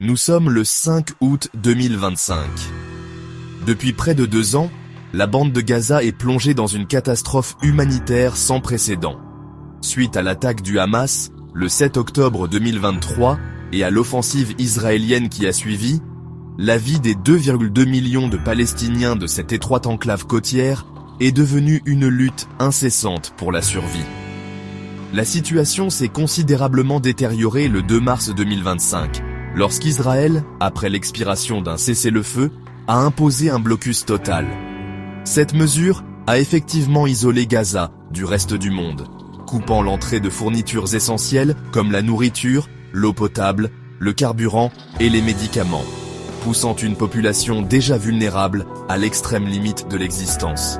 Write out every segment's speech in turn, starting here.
Nous sommes le 5 août 2025. Depuis près de 2 ans, la bande de Gaza est plongée dans une catastrophe humanitaire sans précédent. Suite à l'attaque du Hamas, le 7 octobre 2023, et à l'offensive israélienne qui a suivi, la vie des 2,2 millions de Palestiniens de cette étroite enclave côtière est devenue une lutte incessante pour la survie. La situation s'est considérablement détériorée le 2 mars 2025, lorsqu'Israël, après l'expiration d'un cessez-le-feu, a imposé un blocus total. Cette mesure a effectivement isolé Gaza du reste du monde, coupant l'entrée de fournitures essentielles comme la nourriture, l'eau potable, le carburant et les médicaments, poussant une population déjà vulnérable à l'extrême limite de l'existence.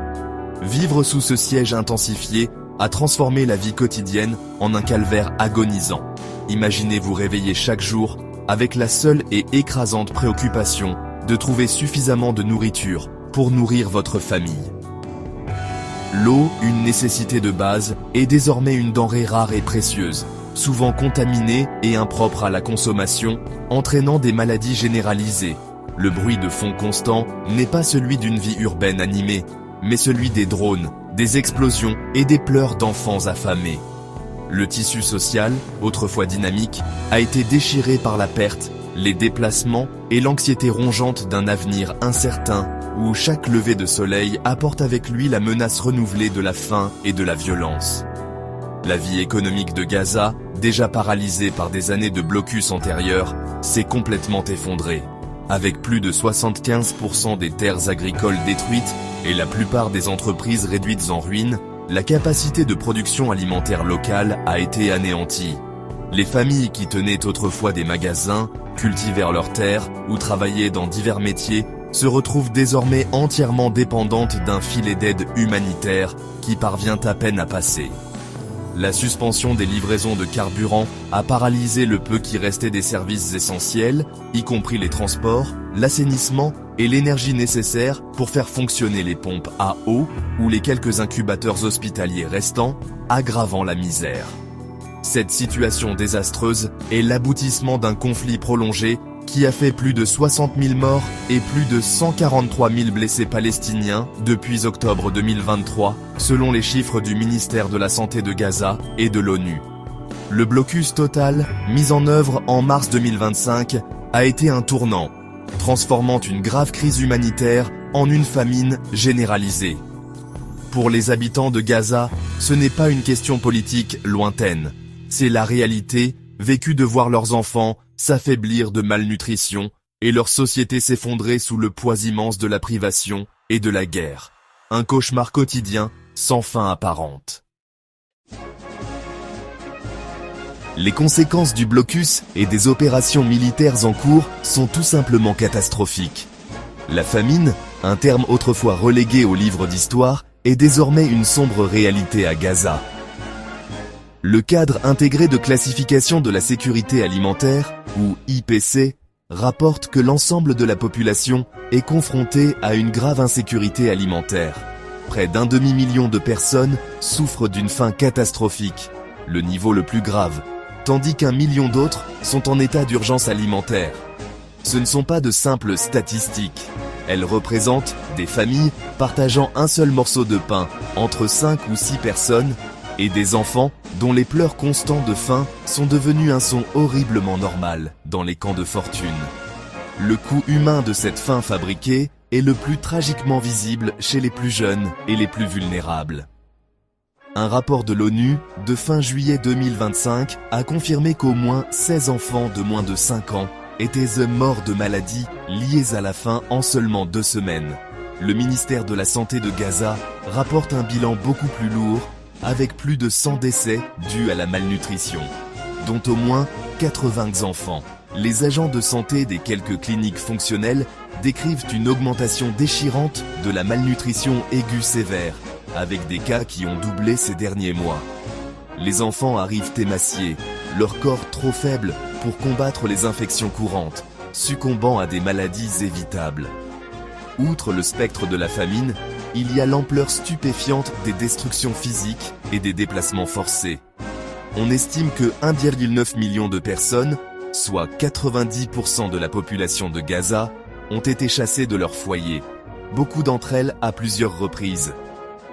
Vivre sous ce siège intensifié a transformé la vie quotidienne en un calvaire agonisant. Imaginez vous réveiller chaque jour avec la seule et écrasante préoccupation de trouver suffisamment de nourriture pour nourrir votre famille. L'eau, une nécessité de base, est désormais une denrée rare et précieuse, souvent contaminée et impropre à la consommation, entraînant des maladies généralisées. Le bruit de fond constant n'est pas celui d'une vie urbaine animée, mais celui des drones, des explosions et des pleurs d'enfants affamés. Le tissu social, autrefois dynamique, a été déchiré par la perte, les déplacements et l'anxiété rongeante d'un avenir incertain, où chaque lever de soleil apporte avec lui la menace renouvelée de la faim et de la violence. La vie économique de Gaza, déjà paralysée par des années de blocus antérieurs, s'est complètement effondrée. Avec plus de 75% des terres agricoles détruites et la plupart des entreprises réduites en ruine, la capacité de production alimentaire locale a été anéantie. Les familles qui tenaient autrefois des magasins, cultivèrent leurs terres ou travaillaient dans divers métiers se retrouvent désormais entièrement dépendantes d'un filet d'aide humanitaire qui parvient à peine à passer. La suspension des livraisons de carburant a paralysé le peu qui restait des services essentiels, y compris les transports, l'assainissement et l'énergie nécessaire pour faire fonctionner les pompes à eau ou les quelques incubateurs hospitaliers restants, aggravant la misère. Cette situation désastreuse est l'aboutissement d'un conflit prolongé qui a fait plus de 60 000 morts et plus de 143 000 blessés palestiniens depuis octobre 2023, selon les chiffres du ministère de la Santé de Gaza et de l'ONU. Le blocus total, mis en œuvre en mars 2025, a été un tournant, transformant une grave crise humanitaire en une famine généralisée. Pour les habitants de Gaza, ce n'est pas une question politique lointaine, c'est la réalité vécue de voir leurs enfants s'affaiblir de malnutrition et leur société s'effondrer sous le poids immense de la privation et de la guerre. Un cauchemar quotidien sans fin apparente. Les conséquences du blocus et des opérations militaires en cours sont tout simplement catastrophiques. La famine, un terme autrefois relégué au livre d'histoire, est désormais une sombre réalité à Gaza. Le cadre intégré de classification de la sécurité alimentaire, ou IPC, rapporte que l'ensemble de la population est confrontée à une grave insécurité alimentaire. Près d'1 demi-million de personnes souffrent d'une faim catastrophique, le niveau le plus grave, tandis qu'1 million d'autres sont en état d'urgence alimentaire. Ce ne sont pas de simples statistiques. Elles représentent des familles partageant un seul morceau de pain entre 5 ou 6 personnes, et des enfants dont les pleurs constants de faim sont devenus un son horriblement normal dans les camps de fortune. Le coût humain de cette faim fabriquée est le plus tragiquement visible chez les plus jeunes et les plus vulnérables. Un rapport de l'ONU de fin juillet 2025 a confirmé qu'au moins 16 enfants de moins de 5 ans étaient morts de maladies liées à la faim en seulement 2 semaines. Le ministère de la Santé de Gaza rapporte un bilan beaucoup plus lourd, avec plus de 100 décès dus à la malnutrition, dont au moins 80 enfants. Les agents de santé des quelques cliniques fonctionnelles décrivent une augmentation déchirante de la malnutrition aiguë sévère, avec des cas qui ont doublé ces derniers mois. Les enfants arrivent émaciés, leur corps trop faible pour combattre les infections courantes, succombant à des maladies évitables. Outre le spectre de la famine, il y a l'ampleur stupéfiante des destructions physiques et des déplacements forcés. On estime que 1,9 million de personnes soit 90% de la population de Gaza, ont été chassées de leur foyer, beaucoup d'entre elles à plusieurs reprises.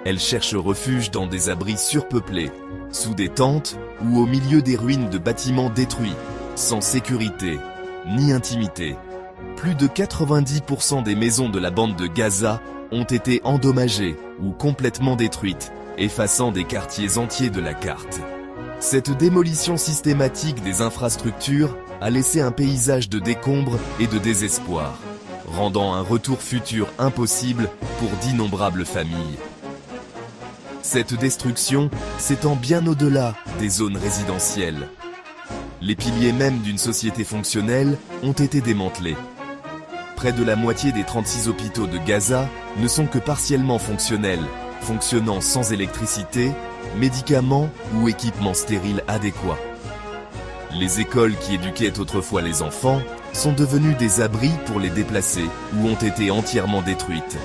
Elles cherchent refuge dans des abris surpeuplés, sous des tentes ou au milieu des ruines de bâtiments détruits, sans sécurité ni intimité. Plus de 90% des maisons de la bande de Gaza ont été endommagées ou complètement détruites, effaçant des quartiers entiers de la carte. Cette démolition systématique des infrastructures a laissé un paysage de décombres et de désespoir, rendant un retour futur impossible pour d'innombrables familles. Cette destruction s'étend bien au-delà des zones résidentielles. Les piliers même d'une société fonctionnelle ont été démantelés. Près de la moitié des 36 hôpitaux de Gaza ne sont que partiellement fonctionnels, fonctionnant sans électricité, médicaments ou équipements stériles adéquats. Les écoles qui éduquaient autrefois les enfants sont devenues des abris pour les déplacés ou ont été entièrement détruites.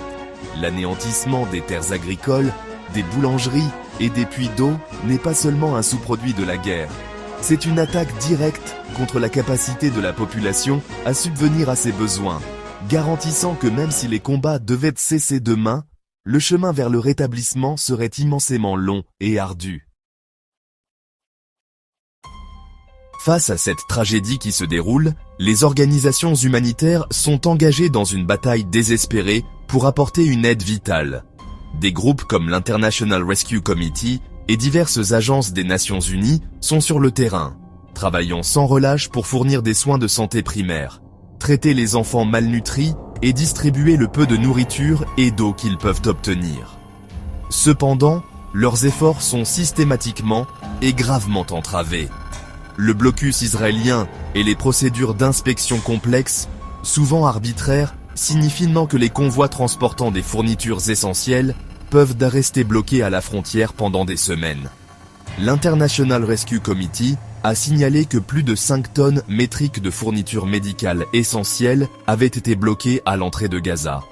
L'anéantissement des terres agricoles, des boulangeries et des puits d'eau n'est pas seulement un sous-produit de la guerre. C'est une attaque directe contre la capacité de la population à subvenir à ses besoins, garantissant que même si les combats devaient cesser demain, le chemin vers le rétablissement serait immensément long et ardu. Face à cette tragédie qui se déroule, les organisations humanitaires sont engagées dans une bataille désespérée pour apporter une aide vitale. Des groupes comme l'International Rescue Committee et diverses agences des Nations Unies sont sur le terrain, travaillant sans relâche pour fournir des soins de santé primaires, traiter les enfants malnutris et distribuer le peu de nourriture et d'eau qu'ils peuvent obtenir. Cependant, leurs efforts sont systématiquement et gravement entravés. Le blocus israélien et les procédures d'inspection complexes, souvent arbitraires, signifient que les convois transportant des fournitures essentielles peuvent rester bloqués à la frontière pendant des semaines. L'International Rescue Committee a signalé que plus de 5 tonnes métriques de fournitures médicales essentielles avaient été bloquées à l'entrée de Gaza.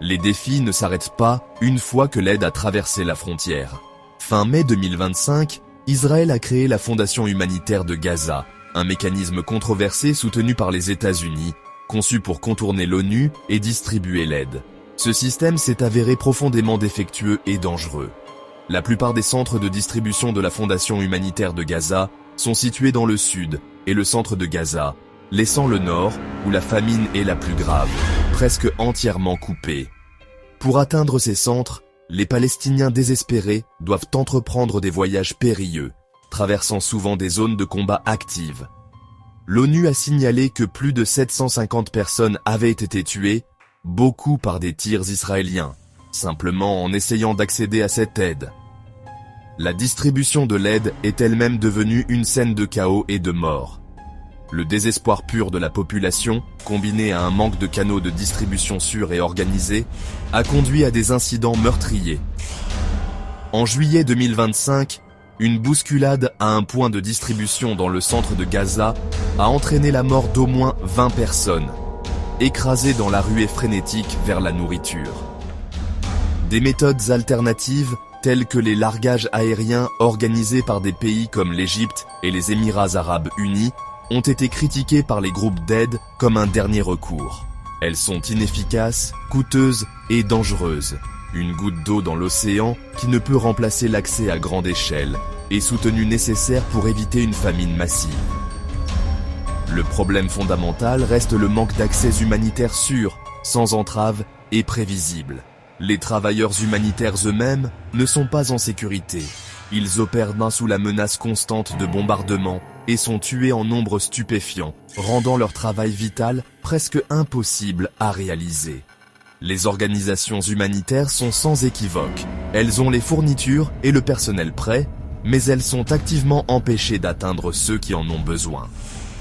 Les défis ne s'arrêtent pas une fois que l'aide a traversé la frontière. Fin mai 2025, Israël a créé la Fondation humanitaire de Gaza, un mécanisme controversé soutenu par les États-Unis, conçu pour contourner l'ONU et distribuer l'aide. Ce système s'est avéré profondément défectueux et dangereux. La plupart des centres de distribution de la Fondation humanitaire de Gaza sont situés dans le sud et le centre de Gaza, laissant le nord, où la famine est la plus grave, presque entièrement coupé. Pour atteindre ces centres, les Palestiniens désespérés doivent entreprendre des voyages périlleux, traversant souvent des zones de combat actives. L'ONU a signalé que plus de 750 personnes avaient été tuées, beaucoup par des tirs israéliens, simplement en essayant d'accéder à cette aide. La distribution de l'aide est elle-même devenue une scène de chaos et de mort. Le désespoir pur de la population, combiné à un manque de canaux de distribution sûrs et organisés, a conduit à des incidents meurtriers. En juillet 2025, une bousculade à un point de distribution dans le centre de Gaza a entraîné la mort d'au moins 20 personnes, écrasées dans la ruée frénétique vers la nourriture. Des méthodes alternatives, telles que les largages aériens organisés par des pays comme l'Égypte et les Émirats arabes unis, ont été critiquées par les groupes d'aide comme un dernier recours. Elles sont inefficaces, coûteuses et dangereuses. Une goutte d'eau dans l'océan qui ne peut remplacer l'accès à grande échelle et soutenu nécessaire pour éviter une famine massive. Le problème fondamental reste le manque d'accès humanitaire sûr, sans entrave et prévisible. Les travailleurs humanitaires eux-mêmes ne sont pas en sécurité. Ils opèrent sous la menace constante de bombardements et sont tués en nombre stupéfiant, rendant leur travail vital presque impossible à réaliser. Les organisations humanitaires sont sans équivoque. Elles ont les fournitures et le personnel prêts, mais elles sont activement empêchées d'atteindre ceux qui en ont besoin.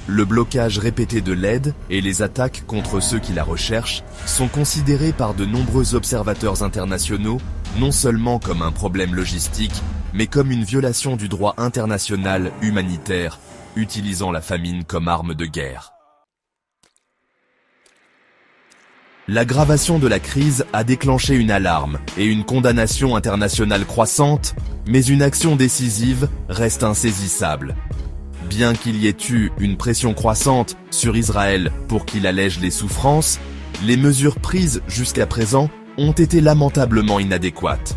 Le blocage répété de l'aide et les attaques contre ceux qui la recherchent sont considérés par de nombreux observateurs internationaux non seulement comme un problème logistique, mais comme une violation du droit international humanitaire, utilisant la famine comme arme de guerre. L'aggravation de la crise a déclenché une alarme et une condamnation internationale croissante, mais une action décisive reste insaisissable. Bien qu'il y ait eu une pression croissante sur Israël pour qu'il allège les souffrances, les mesures prises jusqu'à présent ont été lamentablement inadéquates.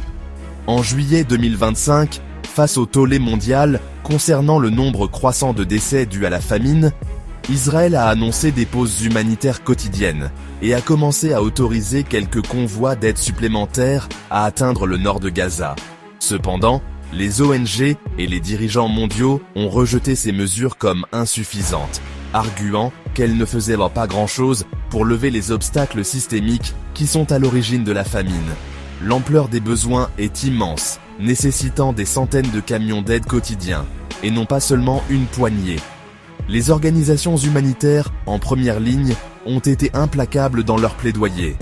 En juillet 2025, face au tollé mondial concernant le nombre croissant de décès dus à la famine, Israël a annoncé des pauses humanitaires quotidiennes et a commencé à autoriser quelques convois d'aide supplémentaires à atteindre le nord de Gaza. Cependant, les ONG et les dirigeants mondiaux ont rejeté ces mesures comme insuffisantes, arguant qu'elles ne faisaient pas grand-chose pour lever les obstacles systémiques qui sont à l'origine de la famine. L'ampleur des besoins est immense, nécessitant des centaines de camions d'aide quotidiens, et non pas seulement une poignée. Les organisations humanitaires, en première ligne, ont été implacables dans leur plaidoyer.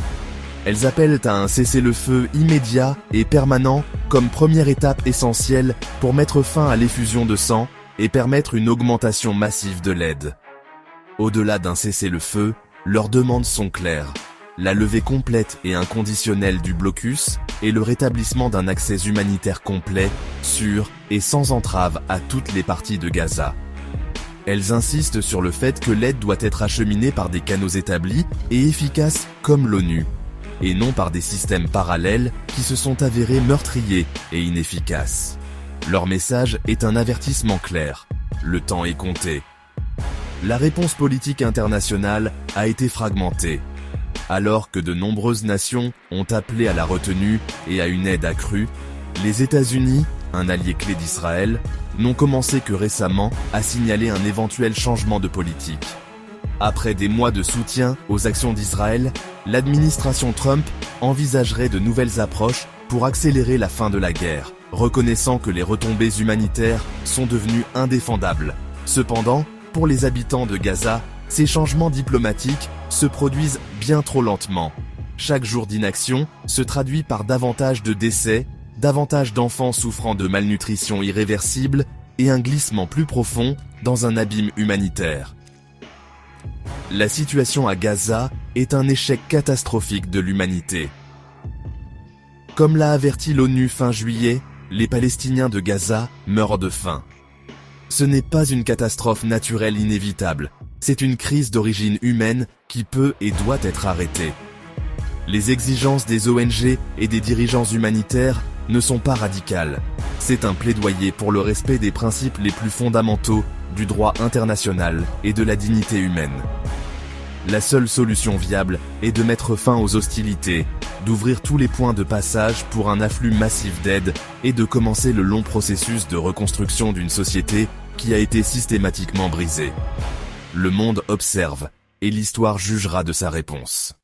Elles appellent à un cessez-le-feu immédiat et permanent comme première étape essentielle pour mettre fin à l'effusion de sang et permettre une augmentation massive de l'aide. Au-delà d'un cessez-le-feu, leurs demandes sont claires. La levée complète et inconditionnelle du blocus et le rétablissement d'un accès humanitaire complet, sûr et sans entrave à toutes les parties de Gaza. Elles insistent sur le fait que l'aide doit être acheminée par des canaux établis et efficaces comme l'ONU, et non par des systèmes parallèles qui se sont avérés meurtriers et inefficaces. Leur message est un avertissement clair. Le temps est compté. La réponse politique internationale a été fragmentée. Alors que de nombreuses nations ont appelé à la retenue et à une aide accrue, les États-Unis, un allié clé d'Israël, n'ont commencé que récemment à signaler un éventuel changement de politique. Après des mois de soutien aux actions d'Israël, l'administration Trump envisagerait de nouvelles approches pour accélérer la fin de la guerre, reconnaissant que les retombées humanitaires sont devenues indéfendables. Cependant, pour les habitants de Gaza, ces changements diplomatiques se produisent bien trop lentement. Chaque jour d'inaction se traduit par davantage de décès, davantage d'enfants souffrant de malnutrition irréversible et un glissement plus profond dans un abîme humanitaire. La situation à Gaza est un échec catastrophique de l'humanité. Comme l'a averti l'ONU fin juillet, les Palestiniens de Gaza meurent de faim. Ce n'est pas une catastrophe naturelle inévitable, c'est une crise d'origine humaine qui peut et doit être arrêtée. Les exigences des ONG et des dirigeants humanitaires ne sont pas radicales. C'est un plaidoyer pour le respect des principes les plus fondamentaux du droit international et de la dignité humaine. La seule solution viable est de mettre fin aux hostilités, d'ouvrir tous les points de passage pour un afflux massif d'aide et de commencer le long processus de reconstruction d'une société qui a été systématiquement brisée. Le monde observe, et l'histoire jugera de sa réponse.